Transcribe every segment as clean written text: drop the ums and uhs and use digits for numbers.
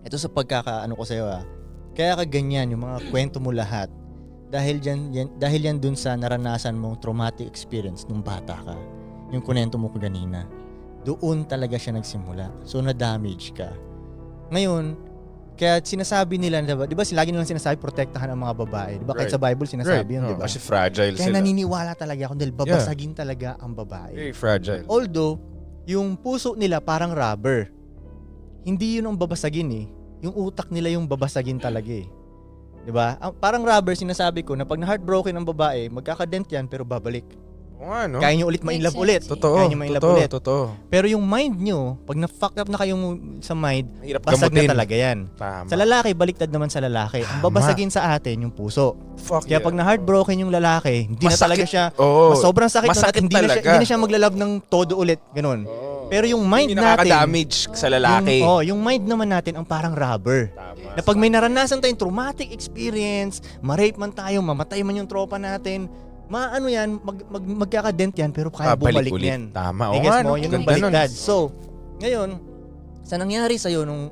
ito sa pagkakaano ko sa'yo kaya ka ganyan yung mga kwento mo lahat dahil yan dun sa naranasan mong traumatic experience nung bata ka. Yung kunento mo ko ganina. Doon talaga siya nagsimula. So na-damage ka. Ngayon, kaya sinasabi nila, di ba lagi nilang sinasabi protektahan ang mga babae. Di ba kahit sa Bible sinasabi yun, di ba? Kasi fragile Kaya sila. naniniwala talaga ako dahil babasagin talaga ang babae. Very fragile. Although, yung puso nila parang rubber. Hindi yun ang babasagin eh. Yung utak nila yung babasagin talaga eh. Diba? Parang rubber, sinasabi ko na pag na-heartbroken ang babae, magkakadent yan pero babalik. Oo nga, no? Kaya nyo ulit ma-inlove ulit. Totoo. Kaya nyo ma-inlove ulit. Totoo. Pero yung mind nyo, pag na-fuck up na kayo sa mind, Mahirap basag gamutin. na talaga yan. Tama. Sa lalaki, baliktad naman sa lalaki. Ang babasagin sa atin, yung puso. Fuck Kaya pag na-heartbroken yung lalaki, hindi na talaga siya, sobrang sakit nun at Masakit hindi na siya maglalove ng todo ulit. Ganun. Pero yung mind Hindi natin, nakaka-damage sa lalaki. yung mind naman natin ang parang rubber. Tama. Na pag may naranasan tayong traumatic experience, ma-rape man tayo, mamatay man yung tropa natin, maano yan, magkakadent yan, pero kaya bumalik ulit. yan. Tama. Oo Tigas nga, mo, no? yun ang Ganda nun. baliktad. So, ngayon, sa nangyari sa'yo, yung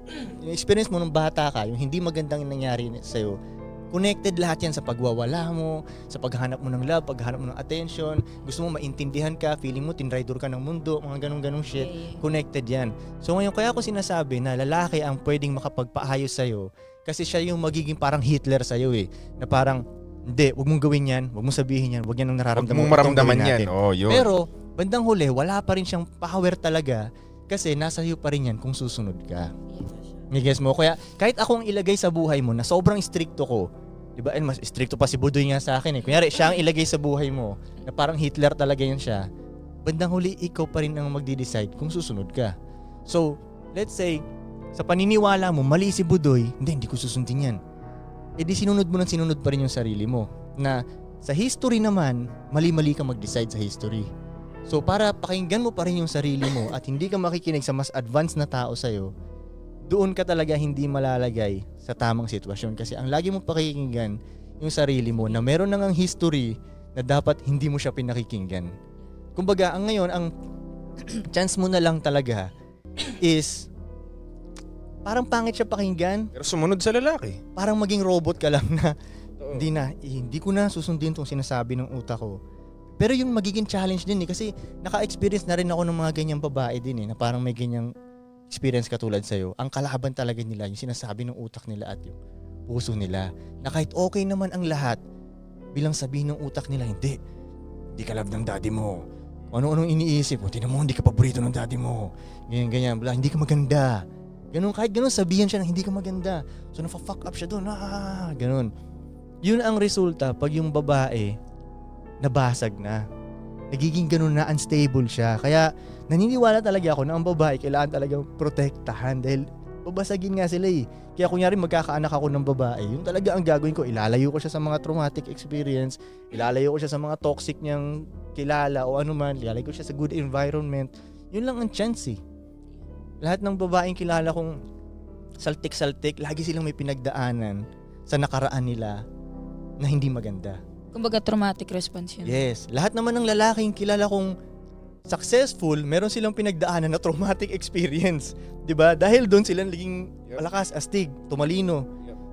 experience mo nung bata ka, yung hindi magandang nangyari sa'yo, connected lahat yan sa pagwawala mo, sa paghahanap mo ng love, paghahanap mo ng attention, gusto mo maintindihan ka, feeling mo tinrider ka ng mundo, mga ganun-ganung shit, connected yan. So ngayon, kaya ako sinasabi na lalaki ang pwedeng makapagpaayos sa'yo kasi siya yung magiging parang Hitler sa'yo eh, na parang, hindi, wag mong gawin yan, wag mong sabihin yan, wag yan ang nararamdaman mo. Huwag mong maramdaman yan. Oh, yun. Pero, bandang huli, wala pa rin siyang power talaga kasi nasa iyo pa rin yan kung susunod ka. Nigets mo? Kaya kahit ako ang ilagay sa buhay mo na sobrang stricto ko, di ba? Mas stricto pa si Budoy nga sa akin eh. Kunyari, siya ang ilagay sa buhay mo na parang Hitler talaga yun siya. Bandang huli, ikaw pa rin ang magde-decide kung susunod ka. So, let's say, sa paniniwala mo, mali si Budoy, hindi ko susundin yan. E di sinunod mo pa rin yung sarili mo. Na sa history naman, mali-mali ka mag-decide sa history. So para pakinggan mo pa rin yung sarili mo at hindi ka makikinig sa mas advanced na tao sa'yo, doon ka talaga hindi malalagay sa tamang sitwasyon. Kasi ang lagi mo pakikinggan yung sarili mo na meron nang ang history na dapat hindi mo siya pinakikinggan. Kumbaga, ang ngayon, ang chance mo na lang talaga is parang pangit siya pakinggan. Pero sumunod sa lalaki. Parang maging robot ka lang na hindi ko na susundin tong sinasabi ng utak ko. Pero yung magiging challenge din kasi naka-experience na rin ako ng mga ganyang babae din na parang may ganyang experience katulad sa'yo. Ang kalaban talaga nila, yung sinasabi ng utak nila at yung puso nila. Na kahit okay naman ang lahat, bilang sabihin ng utak nila, hindi ka love ng daddy mo. Ano-anong iniisip mo? Tinan mo, hindi ka paborito ng daddy mo. Ganyan, bla, hindi ka maganda. Ganun, kahit ganun, sabihan siya na hindi ka maganda. So, nafa-fuck up siya doon. Ganun. Yun ang resulta pag yung babae nabasag na. Nagiging ganun na, unstable siya. Kaya, naniniwala talaga ako na ang babae kailangan talagang protektahan dahil babasagin nga sila eh. Kaya kunyari magkakaanak ako ng babae, yun talaga ang gagawin ko. Ilalayo ko siya sa mga traumatic experience, ilalayo ko siya sa mga toxic niyang kilala o anuman, ilalayo ko siya sa good environment. Yun lang ang chance eh. Lahat ng babaeng kilala kong saltik-saltik, lagi silang may pinagdaanan sa nakaraan nila na hindi maganda. Kumbaga traumatic response yun. Yes. Lahat naman ng lalaking kilala kong successful, meron silang pinagdaanan na traumatic experience. 'Di ba? Dahil doon sila naging malakas, astig, tumalino.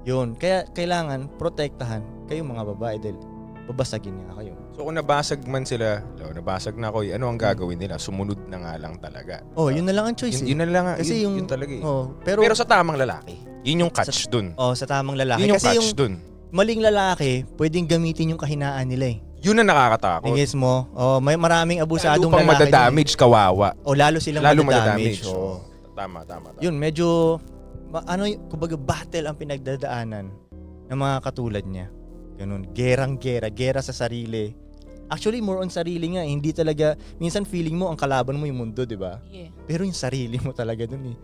Yun. Kaya kailangan protektahan kayong mga babae dahil babasagin nga kayo. So kung nabasag man sila, nabasag na ako, ano ang gagawin nila? Sumunod na nga lang talaga. Yun na lang ang choice. Yun na lang, kasi yun talaga eh. Pero sa tamang lalaki. Yun yung catch dun. sa tamang lalaki. Yun yung Kasi catch dun. Maling lalaki, pwedeng gamitin yung kahinaan nila eh. Yun na nakakatakot. Tingis mo, may maraming abusadong Lalo pang lalaki. madadamage, kawawa. Lalo silang madadamage. Tama. Yun, medyo, kumbaga battle ang pinagdadaanan ng mga katulad niya. Ganun, gera sa sarili. Actually, more on sarili nga. Hindi talaga, minsan feeling mo ang kalaban mo yung mundo, di ba? Yeah. Pero yung sarili mo talaga dun eh.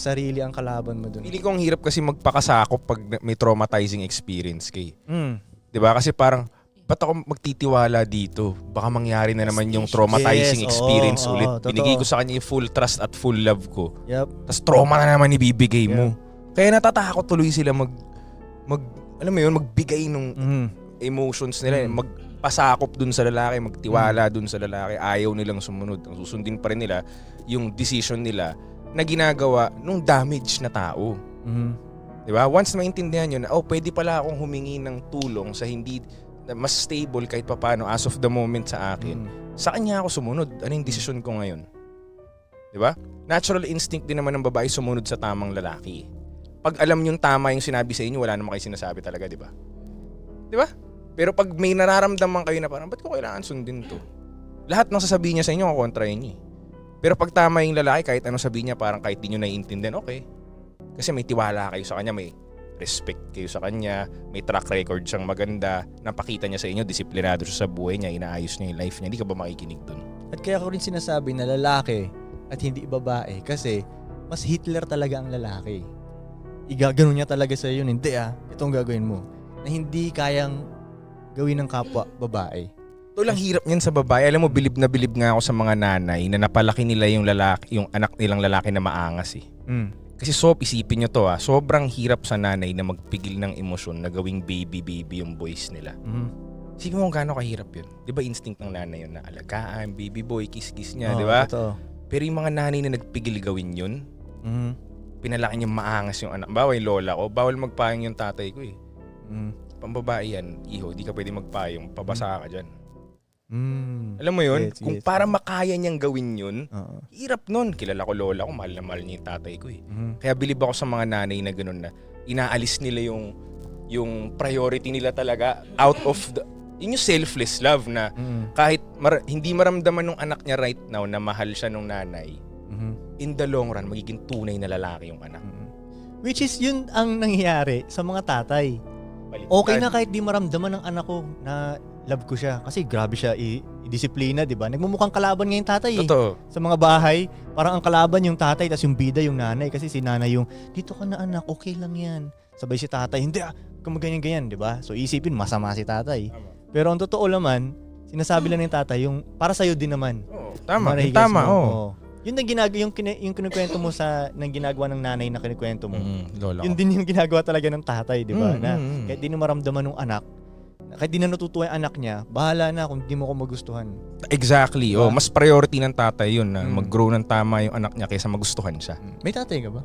Sarili ang kalaban mo dun. Feeling ko ang hirap kasi magpakasakop pag may traumatizing experience kay. Mm. 'Di ba? Kasi parang ba't ako magtitiwala dito? Baka mangyari na naman yung traumatizing experience ulit. Binigay ko sa kanya yung full trust at full love ko. Yep. Tapos trauma na naman ibibigay mo. Kaya natatakot tuloy sila alam mo yun, magbigay ng emotions nila. Magpasakop dun sa lalaki, magtiwala dun sa lalaki. Ayaw nilang sumunod. Ang susundin pa rin nila yung decision nila na ginagawa nung damage na tao. Mhm. Di ba? Once maintindihan nyo na, pwede pala akong humingi ng tulong sa hindi na mas stable kahit papano as of the moment sa akin. Sa kanya ako sumunod. Ano yung desisyon ko ngayon? Di ba? Natural instinct din naman ng babae sumunod sa tamang lalaki. Pag alam yung tama yung sinabi sa inyo, wala naman kayo sinasabi talaga, di ba? Di ba? Pero pag may nararamdaman kayo na parang, ba't ko kailangan sundin to? Lahat ng sasabihin niya sa inyo, kukontrahin niya. Pero pag tama yung lalaki, kahit anong sabihin niya, parang kahit di nyo naiintindihan, okay. Kasi may tiwala kayo sa kanya, may respect kayo sa kanya, may track record siyang maganda, napakita niya sa inyo, disiplinado siya sa buhay niya, inaayos niya yung life niya, hindi ka ba makikinig dun? At kaya ko rin sinasabi na lalaki at hindi babae kasi mas Hitler talaga ang lalaki. Igaganon niya talaga sa iyo, hindi itong gagawin mo. Na hindi kayang gawin ng kapwa babae. Ito lang hirap niyan sa babae. Alam mo, bilib na bilib nga ako sa mga nanay na napalaki nila yung lalaki, yung anak nilang lalaki na maangas eh. Kasi isipin nyo to sobrang hirap sa nanay na magpigil ng emosyon na gawing baby yung boys nila. Isipin mo kung gaano kahirap yun. Di ba instinct ng nanay yun na alagaan, baby boy, kiss-kiss niya, di ba? Pero yung mga nanay na nagpigil gawin yun, pinalaki niya maangas yung anak. Bawal yung lola ko, bawal magpayong yung tatay ko eh. Pambabae yan, iho, di ka pwede magpayong, pabasa ka dyan. Alam mo yun? Kung para makaya niyang gawin yun, hirap nun. Kilala ko lola ko, mahal na mahal niya yung tatay ko eh. Kaya bilib ako sa mga nanay na gano'n na inaalis nila yung priority nila talaga out of yun yung selfless love na kahit hindi maramdaman ng anak niya right now na mahal siya nung nanay, in the long run, magiging tunay na lalaki yung anak. Which is yun ang nangyayari sa mga tatay. Okay na kahit di maramdaman ng anak ko na love ko siya. Kasi grabe siya i-disiplina, di ba? Nagmumukhang kalaban nga yung tatay eh. Totoo. Sa mga bahay, parang ang kalaban yung tatay, tas yung bida yung nanay. Kasi si nanay yung, dito ka na anak, okay lang yan. Sabay si tatay, hindi gumaganyan-ganyan, di ba? So isipin, masama si tatay. Tama. Pero ang totoo naman, sinasabi lang ng tatay, yung para sa'yo din naman. Tama, Para tama, mo. oo. Yun ang yung kinikwento mo ng ginagawa ng nanay na kinikwento mo. Lola Yun ko. din yung ginagawa talaga ng tatay, di ba? Na mm. kahit di na maramdaman ng anak, kahit di na natutuwa yung anak niya, bahala na kung di mo ko magustuhan. Exactly. Diba? Mas priority ng tatay yun na mag-grow ng tama yung anak niya kaysa magustuhan siya. May tatay ka ba?